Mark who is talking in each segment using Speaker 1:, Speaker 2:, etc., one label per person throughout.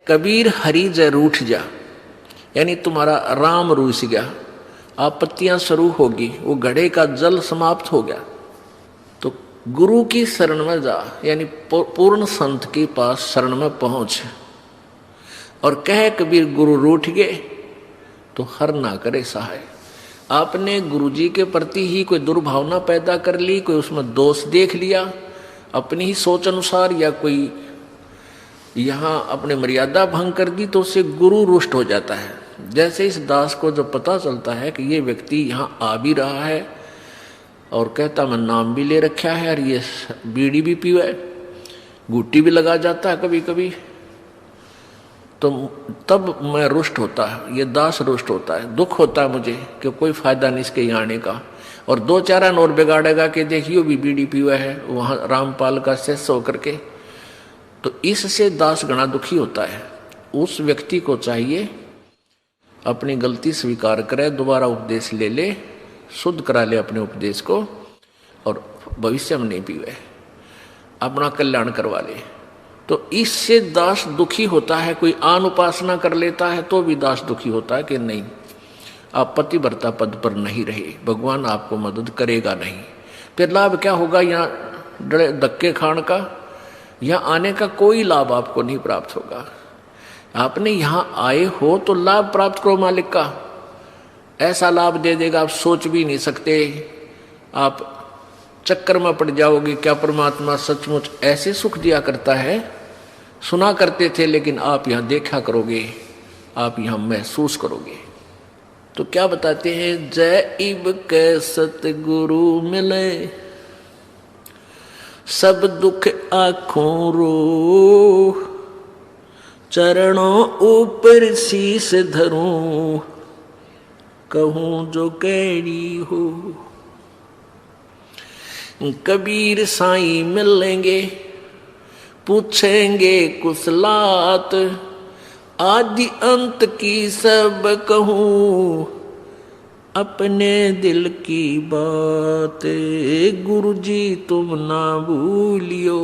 Speaker 1: कबीर हरि जय रूठ जा, यानी तुम्हारा राम रूस गया, आपत्तियां शुरू होगी, वो घड़े का जल समाप्त हो गया। तो गुरु की शरण में जा, यानी पूर्ण संत के पास शरण में पहुंच। और कह कबीर गुरु रूठ गए तो हर ना करे सहाय। आपने गुरु जी के प्रति ही कोई दुर्भावना पैदा कर ली, कोई उसमें दोष देख लिया अपनी ही सोच अनुसार, या कोई यहाँ अपने मर्यादा भंग कर दी, तो उससे गुरु रुष्ट हो जाता है। जैसे इस दास को जब पता चलता है कि ये व्यक्ति यहाँ आ भी रहा है और कहता मैं नाम भी ले रखा है और ये बीड़ी भी पीवा है, गुट्टी भी लगा जाता है कभी कभी, तो तब मैं रुष्ट होता है, ये दास रुष्ट होता है, दुख होता है मुझे कि कोई फायदा नहीं इसके यहाँ आने का। और दो चार और बिगाड़ेगा कि देखियो भी बीड़ी पीवा है वहाँ रामपाल का शिष्य होकर के, तो इससे दास गणा दुखी होता है। उस व्यक्ति को चाहिए अपनी गलती स्वीकार करे, दोबारा उपदेश ले ले, शुद्ध करा ले अपने उपदेश को, और भविष्य में नहीं पीवे, अपना कल्याण करवा ले। तो इससे दास दुखी होता है। कोई आन उपासना कर लेता है तो भी दास दुखी होता है कि नहीं, आप पतिव्रता पद पर नहीं रहे, भगवान आपको मदद करेगा नहीं। फिर लाभ क्या होगा यहाँ धक्के खान का, यहाँ आने का कोई लाभ आपको नहीं प्राप्त होगा। आपने यहाँ आए हो तो लाभ प्राप्त करो मालिक का, ऐसा लाभ दे देगा आप सोच भी नहीं सकते। आप चक्कर में पड़ जाओगे, क्या परमात्मा सचमुच ऐसे सुख दिया करता है, सुना करते थे, लेकिन आप यहाँ देखा करोगे, आप यहाँ महसूस करोगे। तो क्या बताते हैं, जय इब के सतगुरु मिले, सब दुख आँखों रो, चरणों ऊपर शीस धरूं, कहूं जो कैडी हो। कबीर साईं मिलेंगे, पूछेंगे कुशलात, आदि अंत की सब कहूं, अपने दिल की बात, गुरु जी तुम ना भूलियो।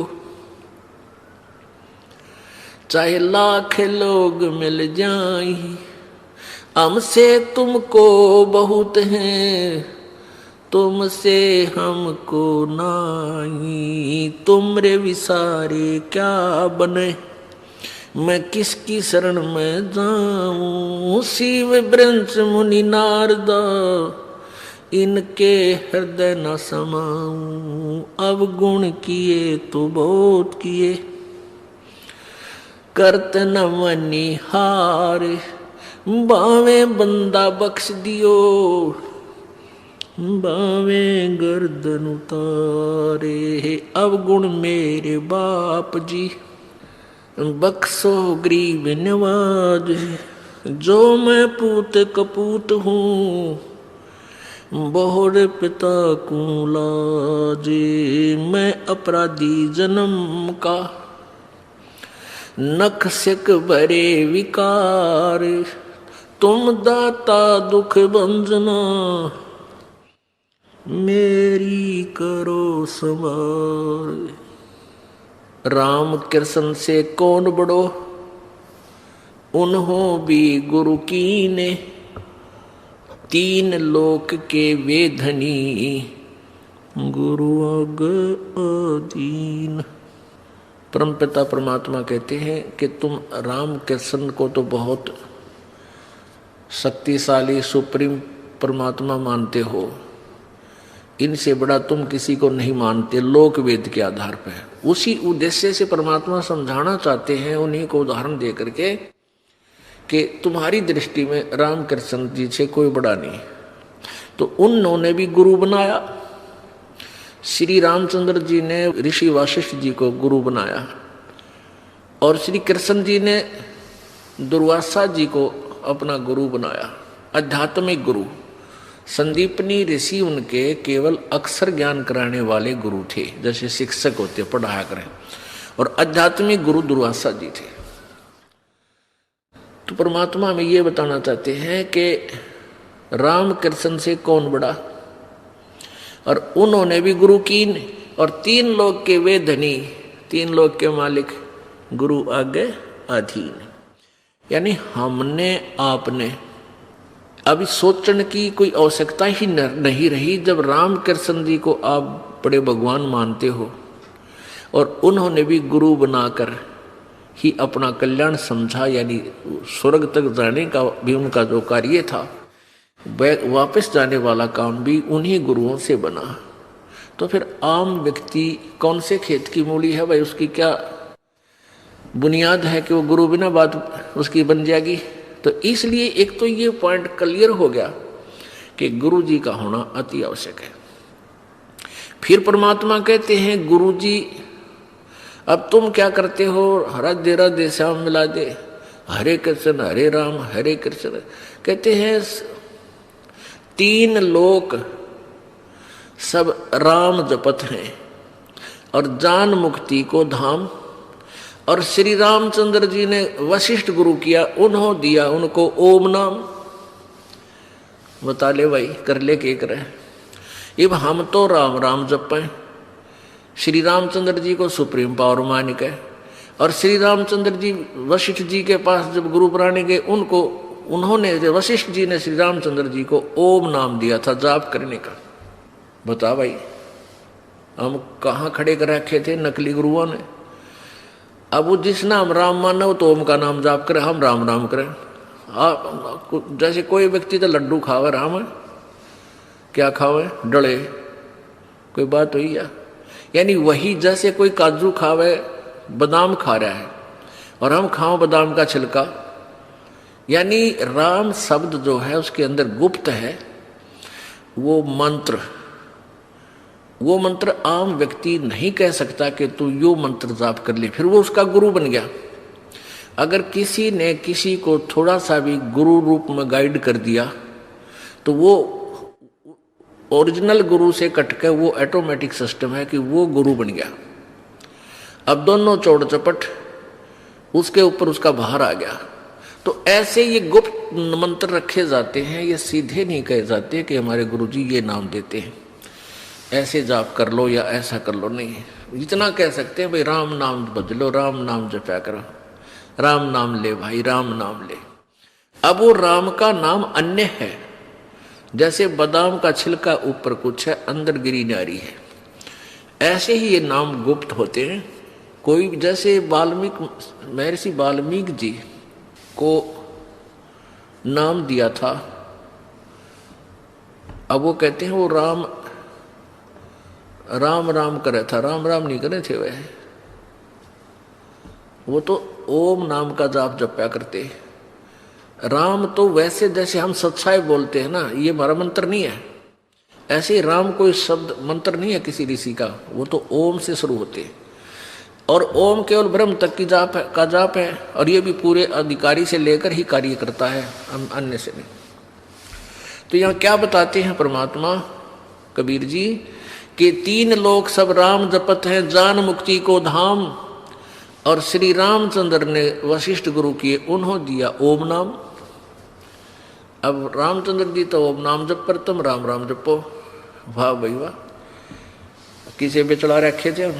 Speaker 1: चाहे लाख लोग मिल जाएं, हमसे तुमको बहुत हैं, तुमसे हमको नाई, तुमरे विसारे क्या बने, मैं किसकी शरण में जाऊं। शिव ब्रंश मुनि नारदा, इनके हृदय न समाऊं, अवगुण किए तो बहुत किए, करत न मनी हार, बावे बंदा बख्श दियो, बावे गर्दन उतारे। अवगुण मेरे बाप जी, बख्शो गरीब नवाज, जो मैं पूत कपूत हूँ, बहुर पिता को लाजे, मैं अपराधी जन्म का, नख सिक भरे विकार, तुम दाता दुख भंजना, मेरी करो संभार। राम कृष्ण से कौन बड़ो, उन्हों भी गुरु कीने, तीन लोक के वे धनी, गुरु अग अधीन। परमपिता परमात्मा कहते हैं कि तुम राम कृष्ण को तो बहुत शक्तिशाली सुप्रीम परमात्मा मानते हो, इनसे बड़ा तुम किसी को नहीं मानते, लोक वेद के आधार पर। उसी उद्देश्य से परमात्मा समझाना चाहते हैं उन्हीं को उदाहरण दे करके कि तुम्हारी दृष्टि में राम कृष्ण जी से कोई बड़ा नहीं। तो उन्होंने भी गुरु बनाया। श्री रामचंद्र जी ने ऋषि वशिष्ठ जी को गुरु बनाया और श्री कृष्ण जी ने दुर्वासा जी को अपना गुरु बनाया, आध्यात्मिक गुरु। संदीपनी ऋषि उनके केवल अक्षर ज्ञान कराने वाले गुरु थे, जैसे शिक्षक होते पढ़ाया करें, और आध्यात्मिक गुरु दुर्वासा जी थे। तो परमात्मा हमें ये बताना चाहते हैं कि राम कृष्ण से कौन बड़ा, और उन्होंने भी गुरु कीन, और तीन लोग के वे धनी, तीन लोग के मालिक, गुरु आगे अधीन। यानी हमने आपने अभी सोचने की कोई आवश्यकता ही नहीं रही। जब राम कृष्ण जी को आप बड़े भगवान मानते हो और उन्होंने भी गुरु बनाकर ही अपना कल्याण समझा, यानी स्वर्ग तक जाने का भी उनका जो कार्य था, वापस जाने वाला काम भी उन्हीं गुरुओं से बना। तो फिर आम व्यक्ति कौन से खेत की मूली है भाई, उसकी क्या बुनियाद है कि वो गुरु बिना बात उसकी बन जाएगी। तो इसलिए एक तो ये पॉइंट क्लियर हो गया कि गुरु जी का होना अति आवश्यक है। फिर परमात्मा कहते हैं गुरु जी अब तुम क्या करते हो, राधे राधे श्याम मिला दे, हरे कृष्ण हरे राम हरे कृष्ण। कहते हैं 3 लोक सब राम जपत हैं और जान मुक्ति को धाम। और श्री रामचंद्र जी ने वशिष्ठ गुरु किया, उन्होंने दिया उनको ओम नाम। बता ले भाई, कर ले के करे। अब हम तो राम राम जपें, श्री रामचंद्र जी को सुप्रीम पावर मान के, और श्री रामचंद्र जी वशिष्ठ जी के पास जब गुरु बनाने गए, उन्होंने वशिष्ठ जी ने श्री रामचंद्र जी को ओम नाम दिया था जाप करने का। बता भाई, हम कहाँ खड़े कर रखे थे नकली गुरुओं ने। अब वो जिस नाम राम माना वो तो ओम का नाम जाप करे, हम राम राम करें। जैसे कोई व्यक्ति तो लड्डू खावे राम, क्या खावे डले, कोई बात हुई या? यानी वही जैसे कोई काजू खावे बादाम खा रहा है और हम खाओ बादाम का छिलका। यानी राम शब्द जो है उसके अंदर गुप्त है वो मंत्र आम व्यक्ति नहीं कह सकता कि तू यो मंत्र जाप कर ले, फिर वो उसका गुरु बन गया। अगर किसी ने किसी को थोड़ा सा भी गुरु रूप में गाइड कर दिया तो वो ओरिजिनल गुरु से कटकर वो ऑटोमेटिक सिस्टम है कि वो गुरु बन गया। अब दोनों चौड़ चपट उसके ऊपर उसका बाहर आ गया। तो ऐसे ये गुप्त मंत्र रखे जाते हैं, ये सीधे नहीं कहे जाते कि हमारे गुरुजी ये नाम देते हैं ऐसे जाप कर लो या ऐसा कर लो, नहीं। इतना कह सकते हैं भाई राम नाम भज लो, राम नाम जपा करो, राम नाम ले भाई, राम नाम ले। अब वो राम का नाम अन्य है, जैसे बादाम का छिलका ऊपर कुछ है अंदर गिरी नारी है, ऐसे ही ये नाम गुप्त होते हैं। कोई जैसे महर्षि वाल्मीकि जी को नाम दिया था, अब वो कहते हैं वो राम राम करे था, राम राम नहीं करे थे वह, वो तो ओम नाम का जाप जपया करते। राम तो वैसे जैसे हम सच्चाई बोलते हैं ना, ये हमारा मंत्र नहीं है। ऐसे राम कोई शब्द मंत्र नहीं है किसी ऋषि का, वो तो ओम से शुरू होते हैं। और ओम केवल ब्रह्म तक की जाप है, और ये भी पूरे अधिकारी से लेकर ही कार्य करता है, अन्य से नहीं। तो यहाँ क्या बताते हैं परमात्मा कबीर जी कि 3 लोग सब राम जपत हैं, जान मुक्ति को धाम। और श्री रामचंद्र ने वशिष्ठ गुरु किए, उन्होंने दिया ओम नाम। अब रामचंद्र जी तो ओम नाम जप पर तुम राम राम जपो। वाह भाई वाह, किसे पे चला रखे थे।